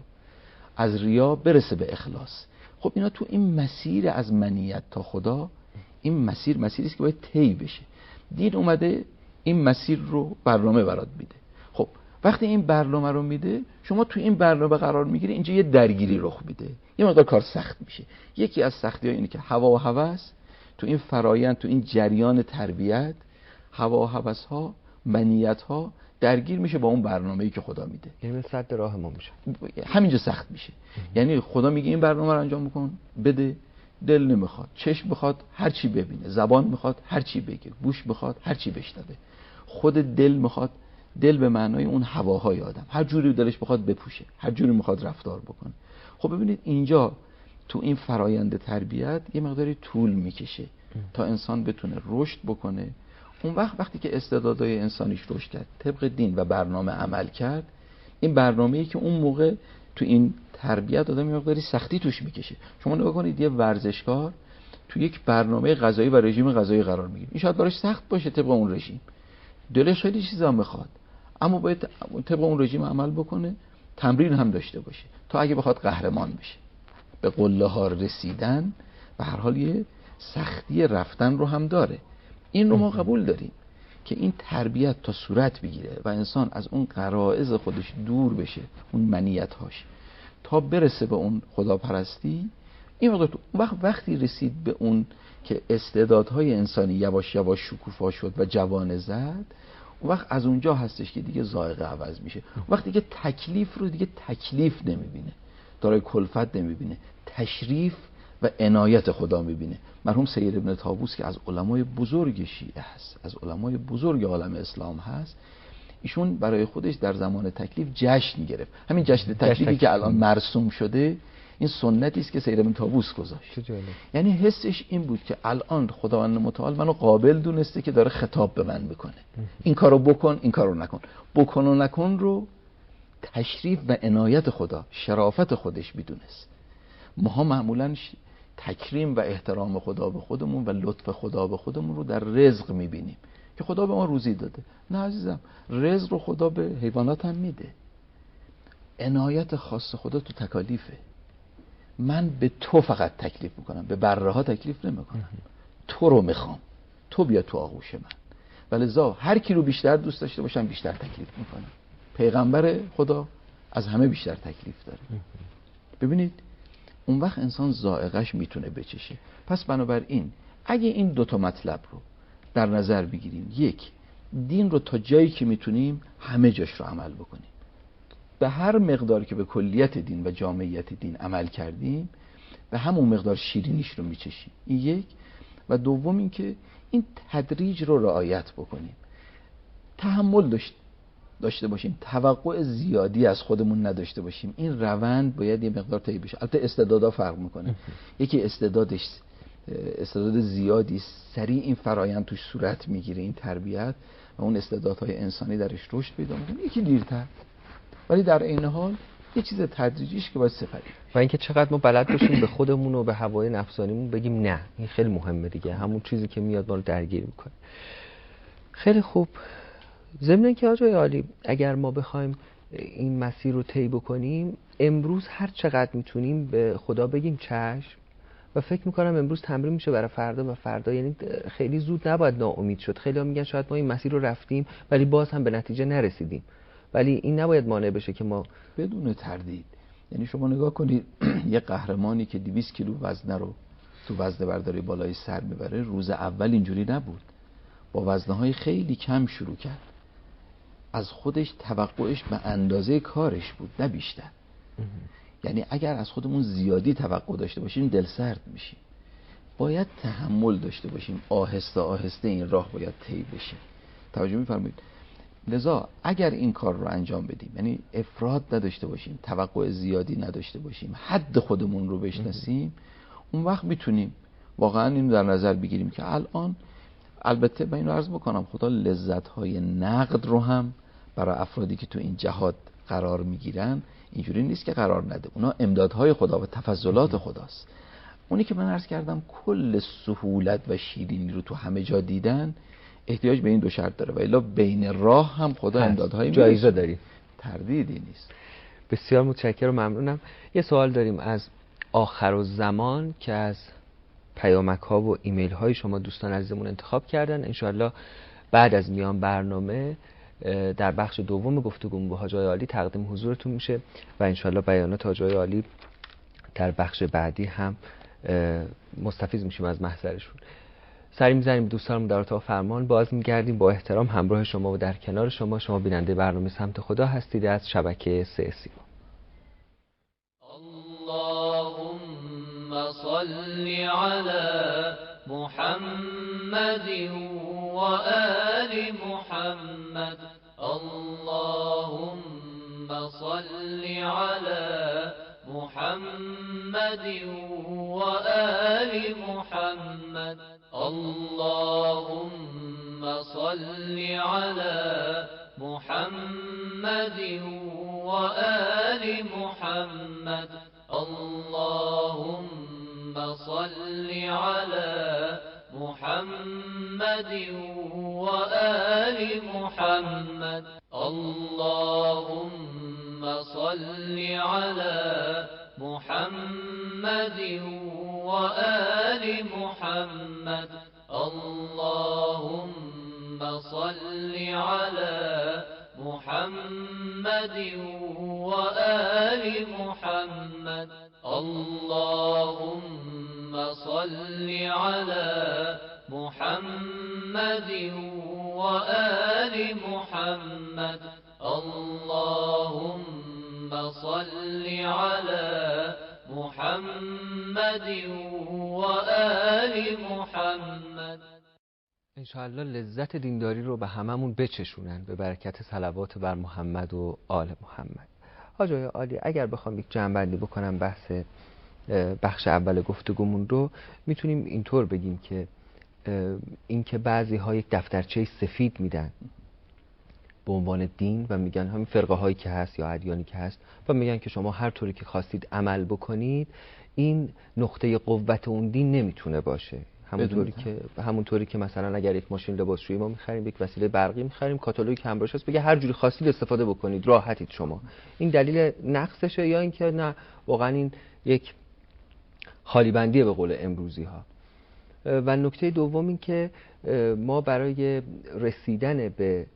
از ریا برسه به اخلاص. خب اینا تو این مسیر از منیت تا خدا، این مسیری است که باید طی بشه. دین اومده این مسیر رو برنامه برات میده. خب وقتی این برنامه رو میده، شما تو این برنامه قرار میگیری، اینجا یه درگیری رخ میده، یه مقدار کار سخت میشه. یکی از سختی‌ها اینه که هوا و هوس تو این فرایند، تو این جریان تربیت، هوا و هوس‌ها، منیت‌ها درگیر میشه با اون برنامه‌ای که خدا میده. یعنی صد راه ما میشه، همینجا سخت میشه. یعنی خدا میگه این برنامه رو انجام بکن، بده، دل نمیخواد، چشم میخواد هر چی ببینه، زبان میخواد هر چی بگه، گوش میخواد هر چی بشنوه، خود دل میخواد، دل به معنای اون هواهای آدم، هر جوری دلش بخواد بپوشه، هر جوری میخواد رفتار بکنه. خب ببینید اینجا تو این فرایند تربیت یه مقداری طول میکشه تا انسان بتونه رشد بکنه. اون وقتی که استعدادهای انسانیش رشد کرد، طبق دین و برنامه عمل کرد، این برنامه‌ای که اون موقع تو این تربیت آدم یه مقداری سختی توش میکشه. شما نگاه کنید یه ورزشکار تو یک برنامه غذایی و رژیم غذایی قرار میگیره، این شاید براش سخت باشه طبق اون رژیم، دلش خیلی چیزا میخواد، اما باید طبق اون رژیم عمل بکنه، تمرین هم داشته باشه تا اگه بخواد قهرمان بشه. به قله ها رسیدن به هر حال یه سختی رفتن رو هم داره. این رو ما قبول داریم که این تربیت تا صورت بگیره و انسان از اون غرائز خودش دور بشه، اون منیت‌هاش، تا برسه به اون خداپرستی، این وقتی رسید به اون که استعدادهای انسانی یواش یواش شکوفا شد و جوانه زد، اون وقت از اونجا هستش که دیگه ذائقه عوض میشه. وقتی که تکلیف رو دیگه تکلیف نمیبینه، دارای کلفت نمیبینه، تشریف و عنایت خدا میبینه. مرحوم سید ابن طاووس که از علمای بزرگ شیعه هست، از علمای بزرگ عالم اسلام هست، ایشون برای خودش در زمان تکلیف جشن گرفت. همین جشن تکلیفی که الان مرسوم شده، این سنتی است که سید ابن طاووس گذاشت. یعنی حسش این بود که الان خداوند متعال منو قابل دونسته که داره خطاب به من میکنه، این کارو بکن، این کارو نکن. بکن و نکن رو تشریف و عنایت خدا، شرافت خودش میدونست. ما معمولاً تکریم و احترام خدا به خودمون و لطف خدا به خودمون رو در رزق میبینیم که خدا به ما روزی داده. نه عزیزم، رزق رو خدا به حیوانات هم میده. عنایت خاص خدا تو تکالیفه. من به تو فقط تکلیف میکنم، به بره ها تکلیف نمیکنم. تو رو میخوام، تو بیا تو آغوش من. ولذا هر کی رو بیشتر دوست داشته باشم بیشتر تکلیف میکنم. پیغمبر خدا از همه بیشتر تکلیف داره. ببینید اون وقت انسان ذائقه‌اش میتونه بچشه. پس بنابراین اگه این دوتا مطلب رو در نظر بگیریم، یک، دین رو تا جایی که میتونیم همه جاش رو عمل بکنیم، به هر مقدار که به کلیت دین و جامعیت دین عمل کردیم به همون مقدار شیرینیش رو میچشیم. این یک. و دوم این که این تدریج رو رعایت بکنیم، تحمل داشته باشیم، توقع زیادی از خودمون نداشته باشیم. این روند باید یه مقدار طی بشه. البته استعدادها فرق میکنه. یکی استعداد زیادی سریع این فرایند توش صورت میگیره، این تربیت و اون استعدادهای انسانی درش رشد پیدا میکنه. یکی دیرتر، ولی در عین حال یه چیز تدریجیش که باید سپری. و اینکه چقدر ما بلد باشیم به خودمون و به هوای نفسانیمون بگیم نه. این خیلی مهمه دیگه، همون چیزی که میاد ما رو درگیر میکنه. خیلی خوب. ضمن اینکه آقای عالی اگر ما بخوایم این مسیر رو طی بکنیم، امروز هر چقدر میتونیم به خدا بگیم چشم، و فکر میکنم امروز تمرین میشه برای فردا و فردا. یعنی خیلی زود نباید ناامید شد. خیلی ها میگن شاید ما این مسیر رو رفتیم ولی باز هم به نتیجه نرسیدیم، ولی این نباید مانع بشه که ما بدون تردید. یعنی شما نگاه کنید یه قهرمانی که 200 کیلو وزنه رو تو وزنه برداری بالای سر میبره، روز اول اینجوری نبود، با وزنه‌های خیلی کم شروع کرد. از خودش توقعش به اندازه کارش بود نه بیشتر. یعنی اگر از خودمون زیادی توقع داشته باشیم دلسرد میشیم. باید تحمل داشته باشیم، آهسته آهسته این راه باید طی بشه. توجه می‌فرمایید؟ لذا اگر این کار رو انجام بدیم، یعنی افراط نداشته باشیم، توقع زیادی نداشته باشیم، حد خودمون رو بشناسیم، اون وقت میتونیم واقعا اینو در نظر بگیریم که الان، البته من اینو عرض بکنم، خدا لذت‌های نقد رو هم برای افرادی که تو این جهاد قرار میگیرن اینجوری نیست که قرار نده. اونا امدادهای خدا و تفضلات خداست. اونی که من عرض کردم کل سهولت و شیرینی رو تو همه جا دیدن، احتیاج به این دو شرط داره، و الا بین راه هم خدا امدادهای جایزه داریم، تردیدی نیست. بسیار متشکرم و ممنونم. یه سوال داریم از آخرالزمان که از پیامک ها و ایمیل های شما دوستان عزیزمون انتخاب کردن. انشاءالله بعد از میان برنامه در بخش دوم گفتگو با حاج عالی تقدیم حضورتون میشه و انشاءالله بیانات حاج عالی در بخش بعدی هم مستفیض میشیم از محضرشون. سری میزنیم دوستانمون در اتاق فرمان، باز میگردیم با احترام همراه شما و در کنار شما. شما بیننده برنامه سمت خدا هستید از شبکه 3 سیما. اللهم صل علی محمد و آل محمد. اللهم صل علی محمد و آل محمد. اللهم صل علی محمد و آل محمد. اللهم صل علی محمد و آل محمد. اللهم صل علی محمد و آل محمد. اللهم صل علی محمد و آل محمد. اللهم صل علی محمد و آل محمد. اللهم صل علی محمد و آل محمد. انشاءالله لذت دینداری رو به هممون بچشونن به برکت صلوات بر محمد و آل محمد. حاج عالی اگر بخوام یک جمع‌بندی بکنم بخش اول گفتگومون رو، میتونیم اینطور بگیم که اینکه بعضی ها یک دفترچه سفید میدن به عنوان دین و میگن همین فرقه هایی که هست یا ادیانی که هست و میگن که شما هر طوری که خواستید عمل بکنید، این نقطه قوت اون دین نمیتونه باشه. همونطوری که مثلا اگر یک ماشین لباسشویی ما می‌خریم، یک وسیله برقی می‌خریم، کاتالوگ همراهش هست بگه هر جوری خواستید استفاده بکنید، راحتید شما. این دلیل نقصشه یا اینکه نه واقعا این یک خالی بندیه به قول امروزی ها. و نکته دوم این که ما برای رسیدن به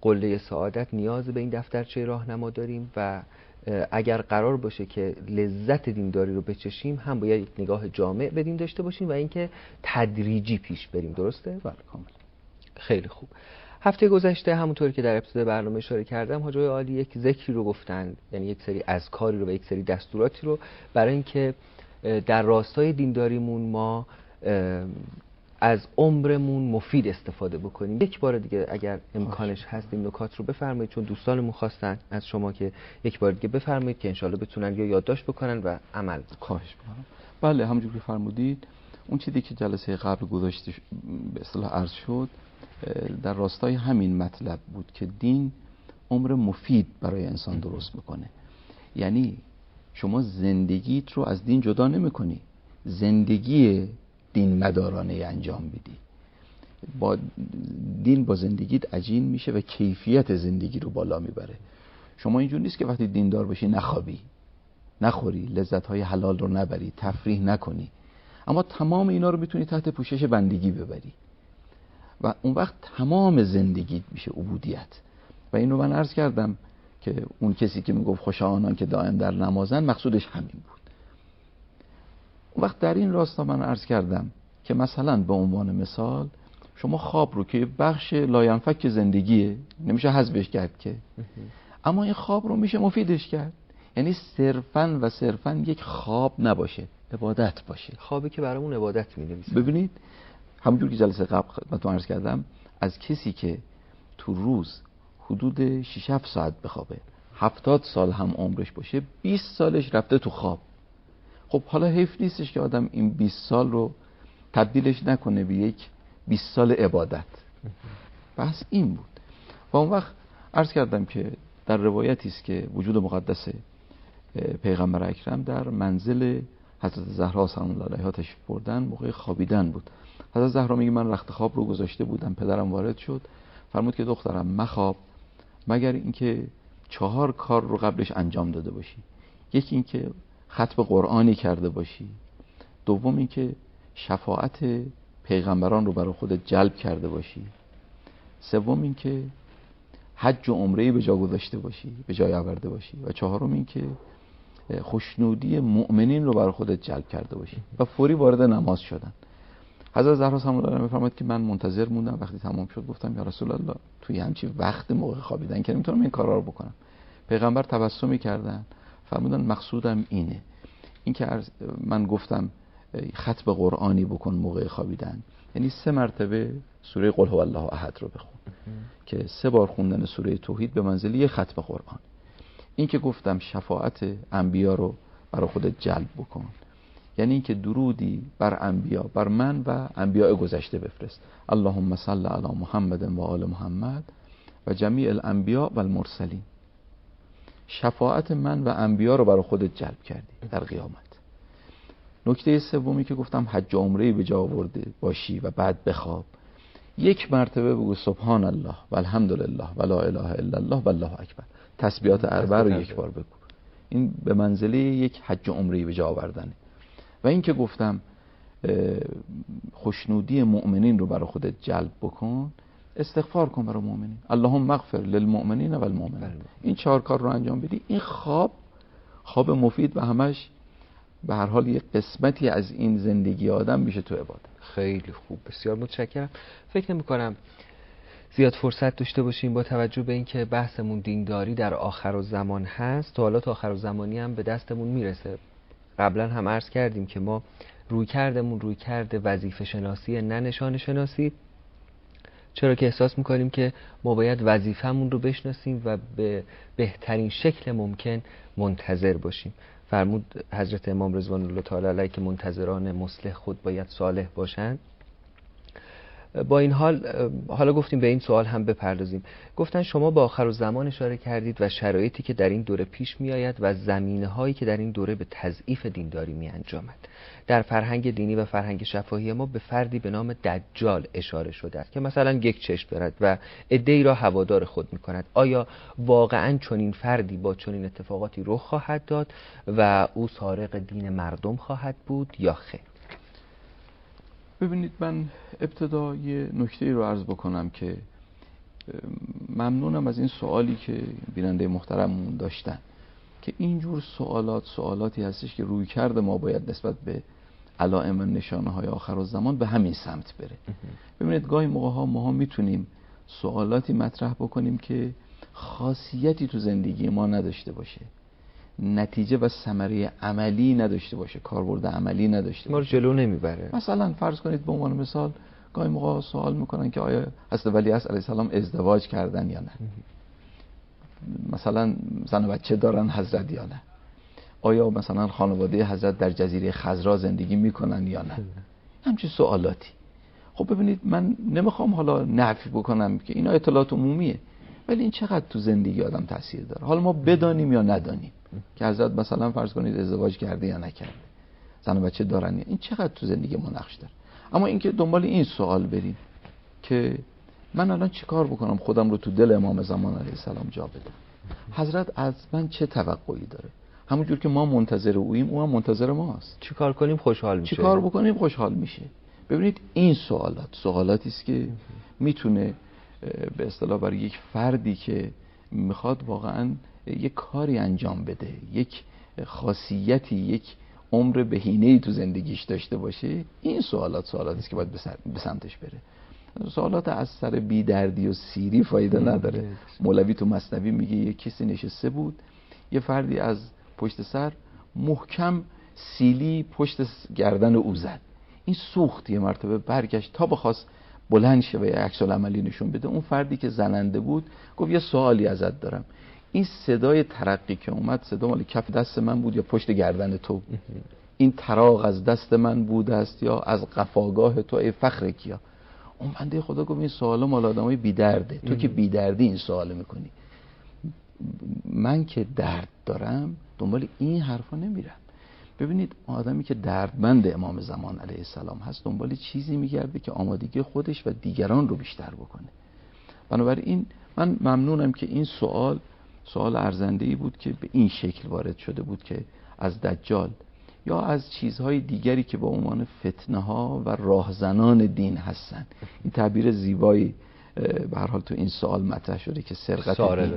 قله سعادت نیاز به این دفترچه راهنما داریم و اگر قرار باشه که لذت دینداری رو بچشیم، هم باید یک نگاه جامع به دین داشته باشیم و اینکه تدریجی پیش بریم. درسته؟ بله کامل. خیلی خوب. هفته گذشته همونطوری که در ابتدای برنامه اشاره کردم، حاج آقای عالی یک ذکری رو گفتن، یعنی یک سری اذکاری رو و یک سری دستوراتی رو برای اینکه در راستای دینداریمون ما از عمرمون مفید استفاده بکنیم. یک بار دیگه اگر امکانش هست این نکات رو بفرمایید، چون دوستانمون خواستن از شما که یک بار دیگه بفرمایید که انشالله بتونن یا یادداشت بکنن و عمل بکنن. خواهش می‌کنم. بله همونجور که فرمودید، اون چیزی که جلسه قبل گذاشته به اصطلاح عرض شد در راستای همین مطلب بود که دین عمر مفید برای انسان درست میکنه. یعنی شما زندگیت رو از دین جدا نمی‌کنی، زندگی دین مدارانه انجام میدی. با دین با زندگیت عجین میشه و کیفیت زندگی رو بالا میبره. شما اینجور نیست که وقتی دیندار باشی نخوابی، نخوری، لذت‌های حلال رو نبری، تفریح نکنی، اما تمام اینا رو میتونی تحت پوشش بندگی ببری و اون وقت تمام زندگیت میشه عبودیت. و اینو من عرض کردم که اون کسی که میگفت خوشا آنان که دائم در نمازن، مقصودش همین بود. اون وقت در این راستا من عرض کردم که مثلا به عنوان مثال شما خواب رو که بخش لاینفک زندگیه، نمیشه حذفش کرد که، اما این خواب رو میشه مفیدش کرد. یعنی صرفاً و صرفاً یک خواب نباشه، عبادت باشه. خوابی که برامون عبادت می‌نویسه. ببینید همونجور که جلسه قبل خدمتتون عرض کردم، از کسی که تو روز حدود 6-7 ساعت بخوابه، 70 سال هم عمرش باشه، 20 سالش رفته تو خواب. خب حالا حیف نیستش که آدم این 20 سال رو تبدیلش نکنه به یک 20 سال عبادت. بحث این بود. و اون وقت عرض کردم که در روایتی است که وجود مقدس پیغمبر اکرم در منزل حضرت زهرا سلام الله علیها تشریف بردن، موقع خوابیدن بود. حضرت زهرا میگه من رخت خواب رو گذاشته بودم، پدرم وارد شد، فرمود که دخترم مخواب مگر اینکه 4 کار رو قبلش انجام داده باشی. یکی اینکه ختم قرآنی کرده باشی، دوم اینکه شفاعت پیغمبران رو برای خودت جلب کرده باشی، سوم اینکه حج و عمره‌ای به جا گذاشته باشی، به جای آورده باشی، و چهارم اینکه خوشنودی مؤمنین رو برای خودت جلب کرده باشی. و فوری وارد نماز شدن. حضرت زهرا سلام الله علیها میفرماید که من منتظر موندم، وقتی تمام شد گفتم یا رسول الله توی همچین وقت موقع خوابیدن که نمیتونم این کارا رو بکنم. پیغمبر تبسمی کردن، فرمودن مقصودم اینه، این که من گفتم ختم قرآنی بکن موقع خوابیدن، یعنی 3 مرتبه سوره قل هو الله احد رو بخون که 3 بار خوندن سوره توحید به منزله ختم قرآن. این که گفتم شفاعت انبیا رو برای خودت جلب بکن، یعنی این که درودی بر انبیا، بر من و انبیاء گذشته بفرست. اللهم صل علی محمد و آل محمد و جمیع الانبیاء و المرسلین. شفاعت من و انبیا رو برای خودت جلب کردی در قیامت. نکته سومی که گفتم حج و عمره‌ای به جا آورده باشی و بعد بخواب. 1 مرتبه بگو سبحان الله و الحمدلله و لا اله الا الله و الله اکبر. تسبیحات 4 رو 1 بار بگو. این به منزله یک حج و عمره‌ای به جا آوردنه. و این که گفتم خوشنودی مؤمنین رو برای خودت جلب بکن، استغفار کن برای مؤمنین. اللهم اغفر للمؤمنین و المؤمنات. این 4 کار رو انجام بدی، این خواب مفید و همش به هر حال یک قسمتی از این زندگی آدم میشه تو عبادت. خیلی خوب، بسیار متشکرم. فکر نمی‌کنم زیاد فرصت داشته باشیم با توجه به اینکه بحثمون دینداری در آخرالزمان هست. سوالات آخرالزمانی هم به دستمون میرسه. قبلا هم عرض کردیم که ما روی کرده وظیفه شناسی نه نشان شناسی، چرا که احساس میکنیم که ما باید وظیفه‌مون رو بشناسیم و به بهترین شکل ممکن منتظر باشیم. فرمود حضرت امام رضوان الله تعالی علیه که منتظران مصلح خود باید صالح باشند. با این حالا گفتیم به این سوال هم بپردازیم. گفتن شما به آخرالزمان اشاره کردید و شرایطی که در این دوره پیش می آید و زمینه‌هایی که در این دوره به تضعیف دینداری می انجامد. در فرهنگ دینی و فرهنگ شفاهی ما به فردی به نام دجال اشاره شده است که مثلا 1 چشم دارد و عده‌ای را هوادار خود می کند. آیا واقعاً چنین فردی با چنین اتفاقاتی رخ خواهد داد و او سارق دین مردم خواهد بود یا خیر؟ ببینید من ابتدا یه نکته رو عرض بکنم که ممنونم از این سوالی که بیننده محترممون داشتن که اینجور سوالاتی هستش که روی کرده ما باید نسبت به علائم و نشانه های آخرالزمان به همین سمت بره. ببینید گاهی موقع ها ما میتونیم سوالاتی مطرح بکنیم که خاصیتی تو زندگی ما نداشته باشه، نتیجه و ثمره عملی نداشته باشه، کاربرد عملی نداشته ما رو باشه، جلو نمیبره. مثلا فرض کنید به عنوان مثال گاهی موقع سوال میکنن که آیا حضرت ولیعصر علیه السلام ازدواج کردن یا نه، مثلا زن و بچه دارن حضرت یا نه، آیا مثلا خانواده حضرت در جزیره خضرا زندگی میکنن یا نه، همچین سوالاتی. خب ببینید من نمیخوام حالا نفی بکنم که اینا اطلاعات عمومیه، ولی این چقدر تو زندگی آدم تاثیر داره، حالا ما بدانیم یا ندانیم که حضرت مثلا فرض کنید ازدواج کرده یا نکرده، زن و بچه دارن، این چقدر تو زندگی ما نقش داره. اما اینکه دنبال این سوال بریم که من الان چیکار بکنم خودم رو تو دل امام زمان علیه السلام جا بدم، حضرت از من چه توقعی داره، همونجور که ما منتظر اوییم او هم منتظر ماست، چیکار کنیم خوشحال میشه، چیکار بکنیم خوشحال میشه. ببینید این سوالاتی است که میتونه به اصطلاح برای یک فردی که میخواد واقعا یک کاری انجام بده، یک خاصیتی، یک عمر بهینه‌ای تو زندگیش داشته باشه، این سوالاتی است که باید به سمتش بره. سوالات از سر بی‌دردی و سیری فایده نداره. مولوی تو مثنوی میگه یک کسی نشسته بود، یه فردی از پشت سر محکم سیلی پشت گردن او زد، این سوخت، یه مرتبه برگشت تا بخواست بلند شه و یه عکس العملی نشون بده. اون فردی که زننده بود گفت یه سوالی ازت دارم، این صدای ترقی که اومد صدا مال کف دست من بود یا پشت گردن تو؟ این تراغ از دست من بود است یا از قفاگاه تو ای فخر کیا؟ اون بنده خدا گفت این سوالا مال آدمای بی درده، تو که بی دردی این سوالو میکنی، من که درد دارم دنبال این حرفا نمیرم. ببینید آدمی که دردمند امام زمان علیه السلام هست دنبال چیزی میگرده که آمادگی خودش و دیگران رو بیشتر بکنه. بنابراین من ممنونم که این سوال ارزنده‌ای بود که به این شکل وارد شده بود که از دجال یا از چیزهای دیگری که با عنوان فتنه ها و راهزنان دین هستن، این تعبیر زیبایی به هر حال تو این سوال مطرح شده که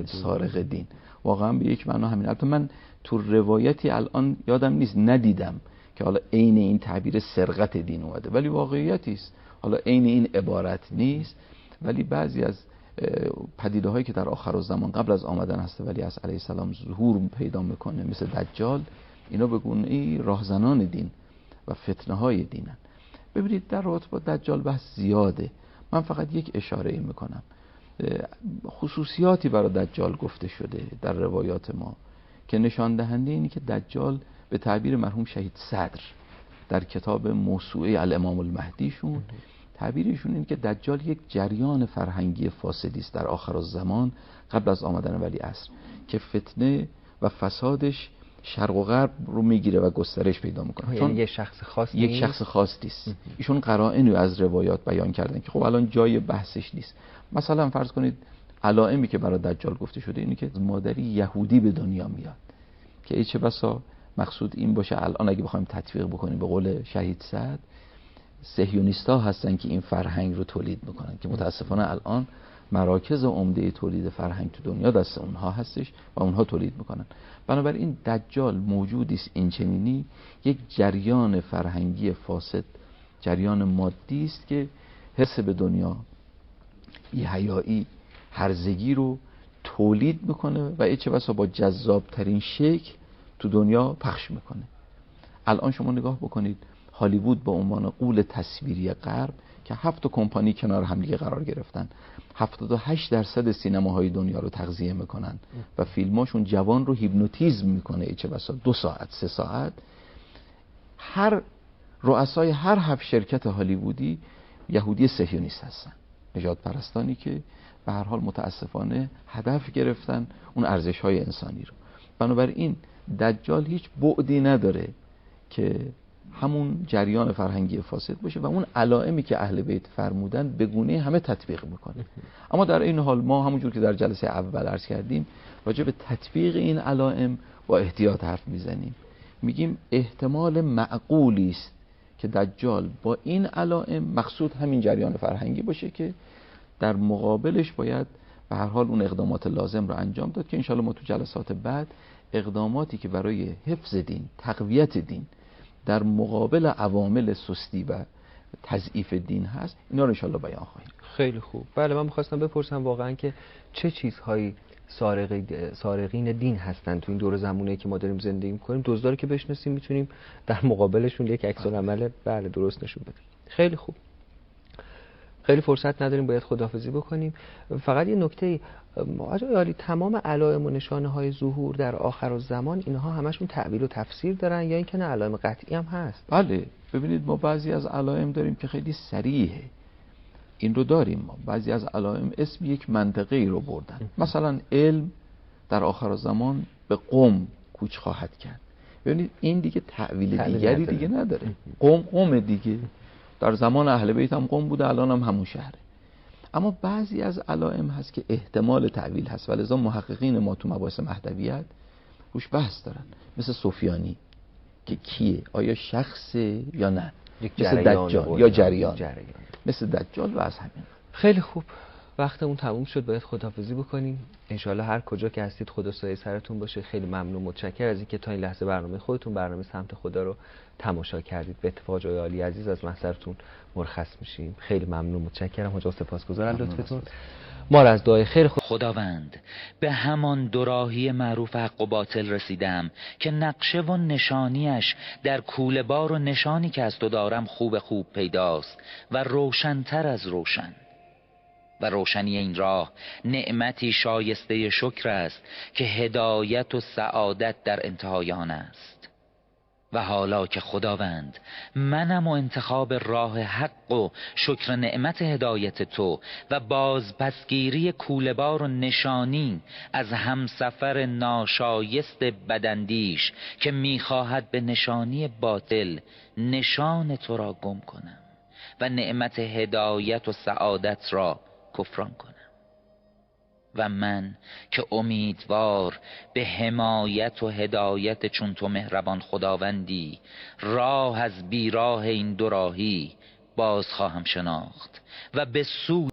سارق دین، واقعا به یک معنا همین. البته من تو روایتی الان یادم نیست ندیدم که حالا عین این تعبیر سرقت دین اومده، ولی واقعیتی است، حالا عین این عبارت نیست، ولی بعضی از پدیده هایی که در آخرالزمان قبل از آمدن حضرت ولیعصر علیه السلام ظهور پیدا میکنه مثل دجال، اینا به گونه‌ای راهزنان دین و فتنه های دینن. ببینید در رابطه با دجال بحث زیاده، من فقط یک اشاره میکنم. خصوصیاتی برای دجال گفته شده در روایات ما که نشان دهنده اینی که دجال به تعبیر مرحوم شهید صدر در کتاب موسوعه الامام المهدیشون، تعبیرشون اینه که دجال یک جریان فرهنگی فاسدی است در آخرالزمان قبل از آمدن ولیعصر که فتنه و فسادش شرق و غرب رو میگیره و گسترش پیدا میکنه. چون یک شخص خاص یک شخص خاص نیست. ایشون قرائنی از روایات بیان کردن که خب الان جای بحثش نیست. مثلا فرض کنید علائمی که برای دجال گفته شده اینه که مادری یهودی به دنیا میاد که ای چه بسا مقصود این باشه الان اگه بخوایم تطبیق بکنیم به قول شهید صدر، صهیونیستا هستن که این فرهنگ رو تولید میکنن که متاسفانه الان مراکز عمده تولید فرهنگ تو دنیا دست اونها هستش و اونها تولید میکنن. بنابراین دجال موجودی است این چنینی، یک جریان فرهنگی فاسد، جریان مادی است که حس به دنیا، بی‌حیایی، هرزگی رو تولید میکنه و چه بسا با جذاب ترین شکل تو دنیا پخش میکنه. الان شما نگاه بکنید هالیوود با عنوان غول تصویری غرب که 7 کمپانی کنار هم دیگه قرار گرفتن، 78% سینماهای دنیا رو تغذیه میکنن و فیلماشون جوان رو هیپنوتیزم میکنه، چه بسا 2 ساعت 3 ساعت. هر رؤسای هر 7 شرکت هالیوودی یهودی صهیونیست هستن، نژاد پرستانی که به هر حال متاسفانه هدف گرفتن اون ارزش‌های انسانی رو. بنابراین دجال هیچ بعدی نداره که همون جریان فرهنگی فاسد باشه و اون علائمی که اهل بیت فرمودن به گونه همه تطبیق میکنه. اما در این حال ما همونجور که در جلسه اول عرض کردیم راجع به تطبیق این علائم با احتیاط حرف میزنیم. میگیم احتمال معقولی است که دجال با این علائم مقصود همین جریان فرهنگی باشه که در مقابلش باید به هر حال اون اقدامات لازم رو انجام داد که انشالله ما تو جلسات بعد اقداماتی که برای حفظ دین، تقویت دین در مقابل عوامل سستی و تضعیف دین هست، اینا رو انشالله بیان خواهیم. خیلی خوب. بله، من می‌خواستم بپرسم واقعا که چه چیزهایی سارقین دین هستن تو این دور زمانی که ما داریم زندگی می‌کنیم. دزدا رو که بشناسیم میتونیم در مقابلشون یک عکس‌العمل بله درست نشون بدیم. خیلی خوب. خیلی فرصت نداریم، باید خداحافظی بکنیم. فقط یه نکته آقای عالی، تمام علائم و نشانه‌های ظهور در آخرالزمان اینها همشون تعبیر و تفسیر دارن یا اینکه نه علائم قطعی هم هست؟ بله، ببینید ما بعضی از علائم داریم که خیلی صریحه، این رو داریم. ما بعضی از علائم اسم یک منطقه ای رو بردن. مثلا علم در آخرالزمان به قم کوچ خواهد کرد. ببینید این دیگه تعویل دیگری دیگه نداره. قم دیگه، در زمان اهل بیت هم قم بوده، الان هم همون شهره. اما بعضی از علائم هست که احتمال تعویل هست و لذا محققین ما تو مباحث مهدویت روش بحث دارن، مثل سفیانی که کیه، آیا شخصه یا نه، مثل دجال یا جریان، مثل دجال و از همین. خیلی خوب، وقتمون تموم شد، باید خداحافظی بکنیم. انشالله هر کجا که هستید خدا سایه سرتون باشه. خیلی ممنون، متشکرم از اینکه تا این لحظه برنامه خودتون، برنامه سمت خدا رو تماشا کردید. به اتفاق جای عالی عزیز از محضرتون مرخص میشیم. خیلی ممنون، متشکرم حاج، سپاسگزارم لطفتون. ما را از دعای خیر خداوند به همان دوراهی معروف حق و باطل رسیدم که نقشه و نشانیش در کوله بار و نشانی که از تو دارم خوب پیداست و روشن‌تر از روشن. و روشنی این راه نعمتی شایسته شکر است که هدایت و سعادت در انتهای آن است. و حالا که خداوند منم و انتخاب راه حق و شکر نعمت هدایت تو و بازپسگیری کوله‌بار و نشانی از همسفر ناشایست بداندیش که میخواهد به نشانی باطل نشان تو را گم کنم و نعمت هدایت و سعادت را کفران کنم. و من که امیدوار به حمایت و هدایت چون تو مهربان خداوندی راه از بیراه این دوراهی باز خواهم شناخت و به سوی